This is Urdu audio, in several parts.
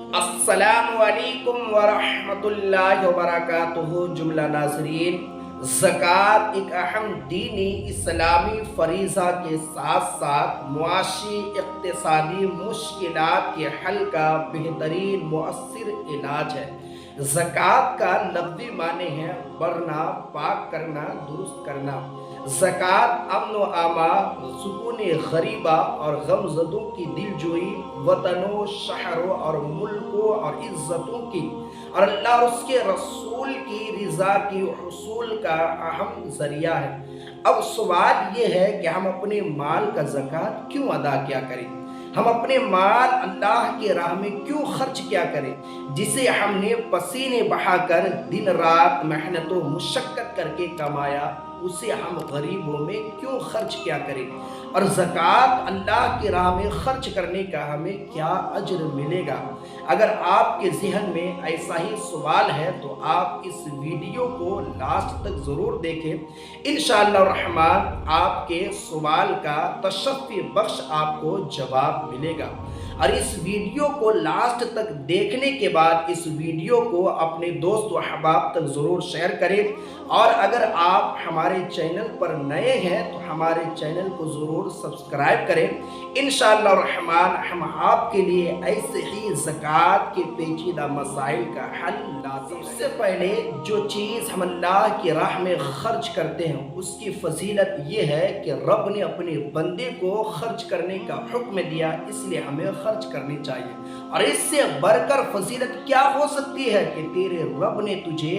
السلام علیکم ورحمۃ اللہ وبرکاتہ۔ جملہ ناظرین، زکوٰۃ ایک اہم دینی اسلامی فریضہ کے ساتھ ساتھ معاشی اقتصادی مشکلات کے حل کا بہترین مؤثر علاج ہے۔ زکوٰۃ کا لفظی معنی ہے بھرنا، پاک کرنا، درست کرنا۔ زکوٰۃ امن و امان، سکون غریبہ اور غم زدوں کی دل جوئی، وطنوں، شہروں اور ملکوں اور عزتوں کی اور اللہ اور اس کے رسول کی رضا کی حصول کا اہم ذریعہ ہے۔ اب سوال یہ ہے کہ ہم اپنے مال کا زکوٰۃ کیوں ادا کیا کریں؟ ہم اپنے مال اللہ کی راہ میں کیوں خرچ کیا کریں، جسے ہم نے پسینے بہا کر دن رات محنت و مشقت کر کے کمایا، اسے ہم غریبوں میں کیوں خرچ کیا کریں؟ اور زکوٰۃ اللہ کی راہ میں خرچ کرنے کا ہمیں کیا اجر ملے گا؟ اگر آپ کے ذہن میں ایسا ہی سوال ہے تو آپ اس ویڈیو کو لاسٹ تک ضرور دیکھیں۔ انشاءاللہ الرحمن آپ کے سوال کا تشفی بخش آپ کو جواب ملے گا۔ اور اس ویڈیو کو لاسٹ تک دیکھنے کے بعد اس ویڈیو کو اپنے دوست و احباب تک ضرور شیئر کریں، اور اگر آپ ہمارے چینل پر نئے ہیں تو ہمارے چینل کو ضرور سبسکرائب کریں۔ انشاءاللہ الرحمن ہم آپ کے لیے ایسے ہی زکوٰۃ کے پیچیدہ مسائل کا حل لازم۔ سب سے پہلے جو چیز ہم اللہ کی راہ میں خرچ کرتے ہیں اس کی فضیلت یہ ہے کہ رب نے اپنے بندے کو خرچ کرنے کا حکم دیا، اس لیے ہمیں خرچ کرنی چاہیے۔ اور اس سے بڑھ کر فضیلت کیا ہو سکتی ہے کہ تیرے رب نے تجھے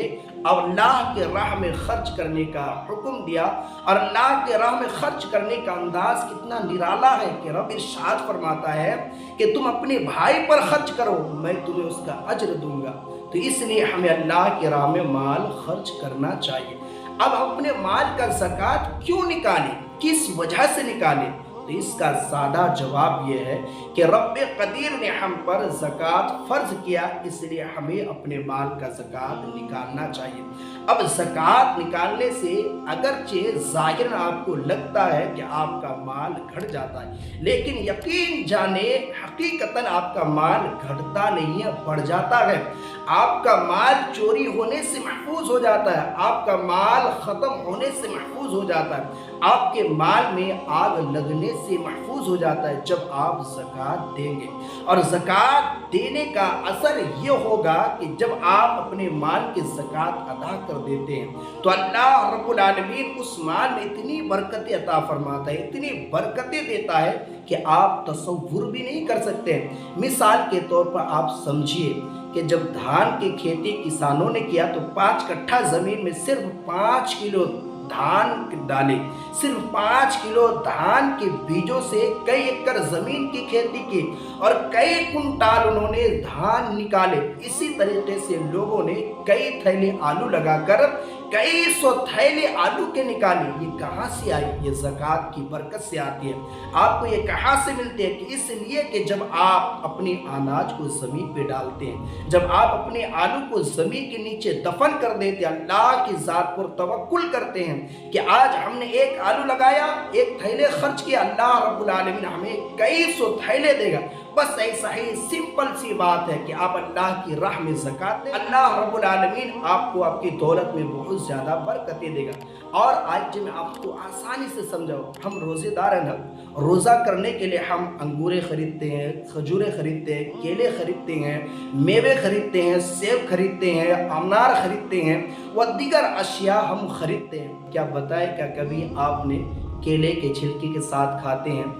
اللہ کے راہ میں خرچ کرنے کا حکم دیا، اور اللہ کے راہ میں خرچ کرنے کا انداز کتنا نرالا ہے کہ رب ارشاد فرماتا ہے کہ تم اپنے بھائی پر خرچ کرو، میں تمہیں اس کا اجر دوں گا۔ تو اس لیے ہمیں اللہ کے راہ میں مال خرچ کرنا چاہیے۔ اب ہم اپنے مال کا زکوٰۃ کیوں نکالیں، کس وجہ سے نکالیں؟ تو اس کا سادہ جواب یہ ہے کہ رب قدیر نے ہم پر زکوٰۃ فرض کیا، اس لیے ہمیں اپنے مال کا زکوٰۃ نکالنا چاہیے۔ اب زکوٰۃ نکالنے سے اگرچہ ظاہراً آپ کو لگتا ہے کہ آپ کا مال گھٹ جاتا ہے، لیکن یقین جانے حقیقتاً آپ کا مال گھٹتا نہیں ہے، بڑھ جاتا ہے۔ آپ کا مال چوری ہونے سے محفوظ ہو جاتا ہے، آپ کا مال ختم ہونے سے محفوظ ہو جاتا ہے، آپ کے مال میں آگ لگنے سے محفوظ ہو جاتا ہے جب آپ زکوٰۃ دیں گے۔ اور زکوٰۃ دینے کا اثر یہ ہوگا کہ جب آپ اپنے مال کی زکوٰۃ ادا کر دیتے ہیں تو اللہ رب العالمین اس مال میں اتنی برکتیں عطا فرماتا ہے، اتنی برکتیں دیتا ہے کہ آپ تصور بھی نہیں کر سکتے۔ مثال کے طور پر آپ سمجھیے کہ جب دھان کی کھیتی کسانوں نے کیا تو 5 کٹھا زمین میں صرف 5 کلو دھان ڈالے، صرف 5 کلو دھان کے بیجوں سے کئی ایکڑ زمین کی کھیتی کی اور کئی کنٹال انہوں نے دھان نکالے۔ اسی طریقے سے لوگوں نے کئی تھیلے آلو لگا کر کئی 100 تھیلے آلو کے نکالے۔ یہ کہاں سے آئی؟ یہ زکوٰۃ کی برکت سے آتی ہے۔ آپ کو یہ کہاں سے ملتی ہے؟ کہ اس لیے کہ جب آپ اپنے اناج کو زمین پہ ڈالتے ہیں، جب آپ اپنے آلو کو زمین کے نیچے دفن کر دیتے ہیں، اللہ کی ذات پر توکل کرتے ہیں کہ آج ہم نے ایک آلو لگایا، ایک تھیلے خرچ کیا، اللہ رب العالمین ہمیں کئی 100 تھیلے دے گا۔ بس ایسا ہی سمپل سی بات ہے کہ آپ اللہ کی راہ میں زکوٰۃ دیں، اللہ رب العالمین آپ کو آپ کی دولت میں بہت زیادہ برکتیں دے گا۔ اور آج میں آپ کو آسانی سے سمجھاؤں، ہم روزے دار ہیں نا، روزہ کرنے کے لیے ہم انگورے خریدتے ہیں، کھجورے خریدتے ہیں، کیلے خریدتے ہیں، میوے خریدتے ہیں، سیب خریدتے ہیں، انار خریدتے ہیں و دیگر اشیاء ہم خریدتے ہیں۔ کیا بتائیں، کیا کبھی آپ نے کیلے کے چھلکے کے ساتھ کھاتے ہیں؟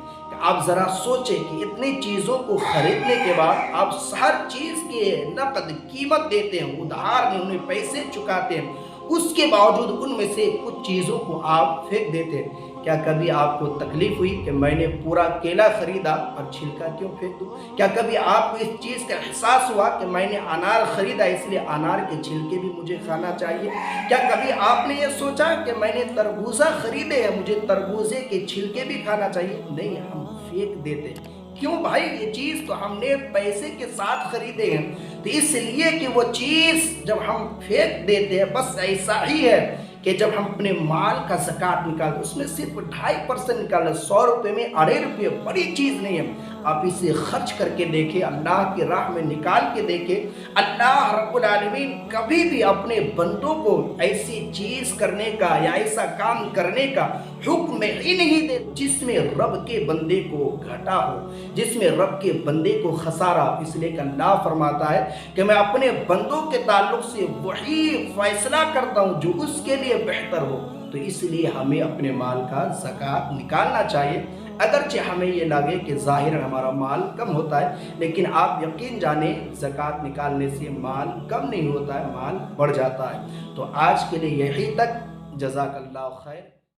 آپ ذرا سوچیں کہ اتنی چیزوں کو خریدنے کے بعد آپ ہر چیز کے نقد قیمت دیتے ہیں، ادھار میں انہیں پیسے چکاتے ہیں، اس کے باوجود ان میں سے کچھ چیزوں کو آپ پھینک دیتے ہیں۔ کیا کبھی آپ کو تکلیف ہوئی کہ میں نے پورا کیلا خریدا اور چھلکا کیوں پھینک دوں؟ کیا کبھی آپ کو اس چیز کا احساس ہوا کہ میں نے انار خریدا اس لیے انار کے چھلکے بھی مجھے کھانا چاہیے؟ کیا کبھی آپ نے یہ سوچا کہ میں نے تربوزہ خریدے ہیں، مجھے تربوزے کے چھلکے بھی کھانا چاہیے؟ نہیں، ہم پھینک دیتے۔ کیوں بھائی؟ یہ چیز تو ہم نے پیسے کے ساتھ خریدے ہیں، تو اس لیے کہ وہ چیز جب ہم پھینک دیتے ہیں، بس ایسا ہی ہے کہ جب ہم اپنے مال کا زکوٰۃ نکالتے اس میں صرف 2.5% نکالنا، 100 روپے میں 2.5 روپے بڑی چیز نہیں ہے، آپ اسے خرچ کر کے دیکھیں، اللہ کی راہ میں نکال کے دیکھیں۔ اللہ رب العالمین کبھی بھی اپنے بندوں کو ایسی چیز کرنے کا یا ایسا کام کرنے کا حکم ہی نہیں دے جس میں رب کے بندے کو گھاٹا ہو، جس میں رب کے بندے کو خسارہ۔ اس لیے کہ اللہ فرماتا ہے کہ میں اپنے بندوں کے تعلق سے وہی فیصلہ کرتا ہوں جو اس کے لیے بہتر ہو۔ تو اس لیے ہمیں اپنے مال کا زکوٰۃ نکالنا چاہیے، اگرچہ ہمیں یہ لگے کہ ظاہر ہمارا مال کم ہوتا ہے، لیکن آپ یقین جانیں زکوٰۃ نکالنے سے مال کم نہیں ہوتا ہے، مال بڑھ جاتا ہے۔ تو آج کے لیے یہی تک، جزاک اللہ خیر۔